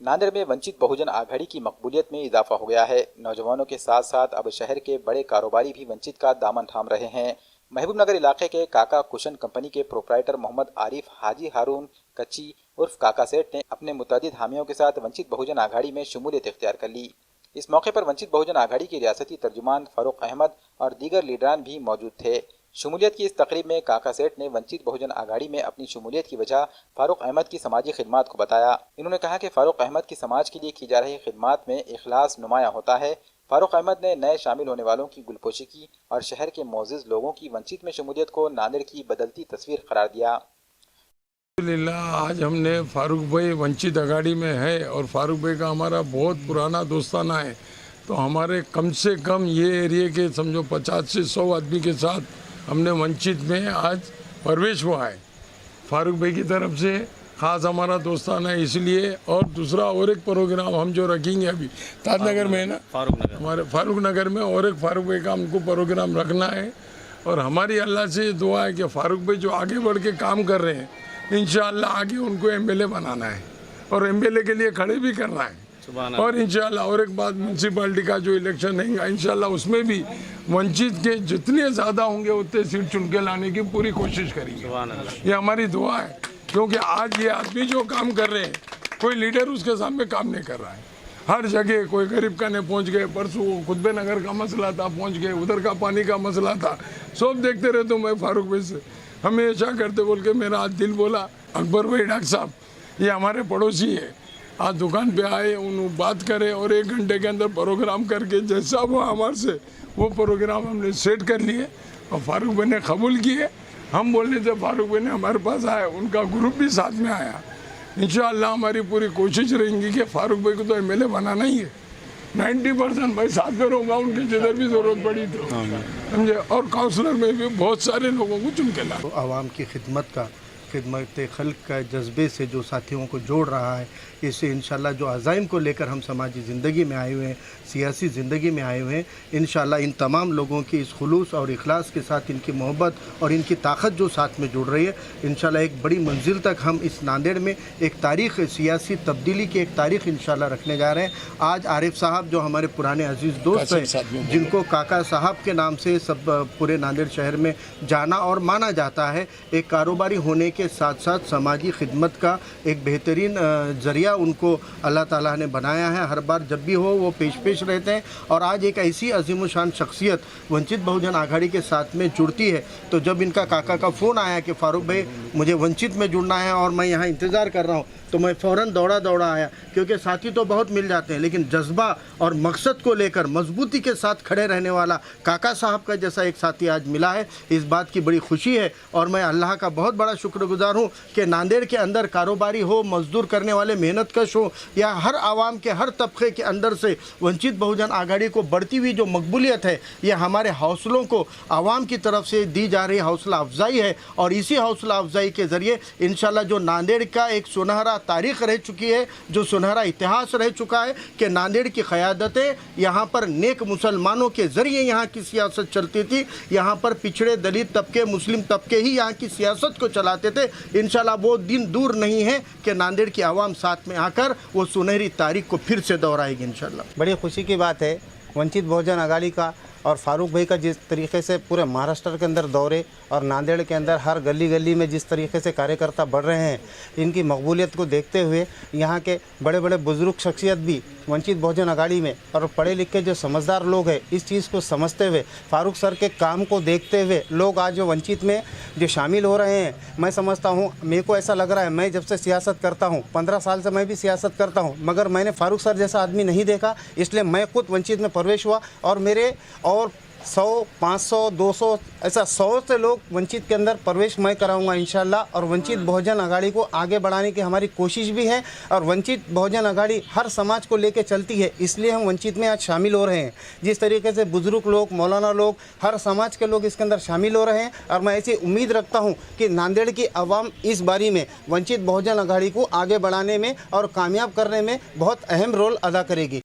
नांदेड़ में वंचित बहुजन आघाड़ी की मकबूलियत में इजाफा हो गया है। नौजवानों के साथ साथ अब शहर के बड़े कारोबारी भी वंचित का दामन थाम रहे हैं। महबूबनगर इलाके के काका कुशन कंपनी के प्रोप्राइटर मोहम्मद आरिफ हाजी हारून कच्ची उर्फ काका सेठ ने अपने मुतअद्दिद हामियों के साथ वंचित बहुजन आघाड़ी में शमूलियत इख्तियार कर ली। इस मौके पर वंचित बहुजन आघाड़ी के रियासती तर्जुमान फारूक अहमद और दीगर लीडरान भी मौजूद थे। शमूलियत की इस तकरीब में काका सेठ ने वंचित बहुजन आघाड़ी में अपनी शमूलियत की वजह फारूक अहमद की समाजी खिदमात को बताया। इन्होंने कहा कि फारूक अहमद की समाज के लिए की जा रही खिदमात में इखलास नुमाया होता है। फारूक अहमद ने नए शामिल होने वालों की गुलपोशी की और शहर के मोअज़्ज़िज़ लोगों की वंचित में शमूलियत को नांदेड़ की बदलती तस्वीर करार दिया। आज हमने फारूक भाई वंचित आघाड़ी में है और फारूक भाई का हमारा बहुत पुराना दोस्ताना है, तो हमारे कम से कम ये एरिया के समझो 50 से 100 आदमी के साथ हमने वंचित में आज प्रवेश हुआ है। फारूक भाई की तरफ से ख़ास हमारा दोस्ताना है इसलिए। और दूसरा और एक प्रोग्राम हम जो रखेंगे अभी ताजनगर में है ना, हमारे फारूक नगर में और एक फारूक भाई का हमको प्रोग्राम रखना है। और हमारी अल्लाह से दुआ है कि फारूक भाई जो आगे बढ़ के काम कर रहे हैं इंशाअल्लाह आगे उनको एमएलए बनाना है और एमएलए के लिए खड़े भी करना है। और इंशाअल्लाह और एक बात, म्यूनसिपालिटी का जो इलेक्शन है इंशाअल्लाह उसमें भी वंचित के जितने ज़्यादा होंगे उतने सीट चुन के लाने की पूरी कोशिश करेंगे। ये हमारी दुआ है, क्योंकि आज ये आदमी जो काम कर रहे हैं कोई लीडर उसके सामने काम नहीं कर रहा है। हर जगह कोई गरीब का नहीं पहुँच गए, परसों खुतबे नगर का मसला था पहुँच गए, उधर का पानी का मसला था, सब देखते रहे। तो मैं फारूक भाई से हमेशा करते बोल के मेरा आज दिल बोला, अकबर भाई डॉक्टर साहब ये हमारे पड़ोसी है, आज दुकान पे आए, उन बात करें और 1 घंटे के अंदर प्रोग्राम करके जैसा वो हमारे से वो प्रोग्राम हमने सेट कर लिए और फारूक भाई ने कबूल किए। हम बोलने से फारूक भाई ने हमारे पास आए, उनका ग्रुप भी साथ में आया। इंशाअल्लाह हमारी पूरी कोशिश रहेगी कि फारूक भाई को तो एमएलए बनाना ही है। 90% भाई साथ में रहूँगा उनकी जिधर भी ज़रूरत पड़ी तो, समझे। और काउंसलर में भी बहुत सारे लोगों को चुन के ला। तो आवाम की खिदमत खल्क का जज्बे से जो साथियों को जोड़ रहा है, इससे इंशाल्लाह जो अज़ाइम को लेकर हम समाजी ज़िंदगी में आए हुए हैं, सियासी ज़िंदगी में आए हुए हैं, इंशाल्लाह इन तमाम लोगों की इस खुलूस और इखलास के साथ इनकी मोहब्बत और इनकी ताकत जो साथ में जुड़ रही है, इंशाल्लाह एक बड़ी मंजिल तक हम इस नांदेड़ में एक तारीख़, सियासी तब्दीली की एक तारीख़ इंशाल्लाह रखने जा रहे हैं। आज आरिफ साहब जो हमारे पुराने अजीज़ दोस्त हैं, जिनको काका साहब के नाम से सब पूरे नांदेड़ शहर में जाना और माना जाता है, एक कारोबारी होने के साथ साथ समाजी खिदमत का एक बेहतरीन ज़रिया उनको अल्लाह ताला ने बनाया है। हर बार जब भी हो वो पेश रहते हैं। और आज एक ऐसी अजीमुशान शख्सियत वंचित बहुजन आघाड़ी के साथ में जुड़ती है, तो जब इनका काका का फ़ोन आया कि फारूक भाई मुझे वंचित में जुड़ना है और मैं यहाँ इंतज़ार कर रहा हूँ, तो मैं फ़ौरन दौड़ा आया, क्योंकि साथी तो बहुत मिल जाते हैं लेकिन जज्बा और मकसद को लेकर मजबूती के साथ खड़े रहने वाला काका साहब का जैसा एक साथी आज मिला है, इस बात की बड़ी खुशी है। और मैं अल्लाह का बहुत बड़ा शुक्रगुजार हूँ कि नांदेड़ के अंदर कारोबारी हो, मजदूर करने वाले मेहनत कश हो, या हर आवाम के हर तबके के अंदर से वंचित बहुजन आघाड़ी को बढ़ती हुई जो मकबूलियत है, ये हमारे हौसलों को आवाम की तरफ से दी जा रही हौसला अफजाई है। और इसी हौसला अफजाई के ज़रिए इंशाल्लाह जो नांदेड़ का एक सुनहरा तारीख़ रह चुकी है, जो सुनहरा इतिहास रह चुका है कि नांदेड़ की क़यादतें यहाँ पर नेक मुसलमानों के ज़रिए यहाँ की सियासत चलती थी, यहाँ पर पिछड़े दलित तबके, मुस्लिम तबके ही यहाँ की सियासत को चलाते थे। इंशाल्लाह वो दिन दूर नहीं है कि नांदेड़ की आवाम साथ में आकर वो सुनहरी तारीख को फिर से दोहराएगी इंशाल्लाह। बड़ी खुशी की बात है वंचित बहुजन आघाड़ी का और फारूक भाई का जिस तरीके से पूरे महाराष्ट्र के अंदर दौरे और नांदेड़ के अंदर हर गली गली में जिस तरीके से कार्यकर्ता बढ़ रहे हैं, इनकी मकबूलियत को देखते हुए यहाँ के बड़े बड़े बुजुर्ग शख्सियत भी वंचित बहुजन आघाड़ी में और पढ़े लिखे जो समझदार लोग हैं, इस चीज़ को समझते हुए फारूक सर के काम को देखते हुए लोग आज जो वंचित में जो शामिल हो रहे हैं, मैं समझता हूँ, मेरे को ऐसा लग रहा है, मैं जब से सियासत करता हूँ 15 साल से मैं भी सियासत करता हूँ, मगर मैंने फारूक सर जैसा आदमी नहीं देखा, इसलिए मैं खुद वंचित में प्रवेश हुआ और मेरे और 100, 500, 200 ऐसा 100 से लोग वंचित के अंदर प्रवेश मैं कराऊंगा इंशाल्लाह। और वंचित बहुजन आघाड़ी को आगे बढ़ाने की हमारी कोशिश भी है और वंचित बहुजन आघाड़ी हर समाज को लेकर चलती है, इसलिए हम वंचित में आज शामिल हो रहे हैं। जिस तरीके से बुजुर्ग लोग, मौलाना लोग, हर समाज के लोग इसके अंदर शामिल हो रहे हैं और मैं ऐसी उम्मीद रखता हूँ कि नांदेड़ की आवाम इस बारी में वंचित बहुजन आघाड़ी को आगे बढ़ाने में और कामयाब करने में बहुत अहम रोल अदा करेगी।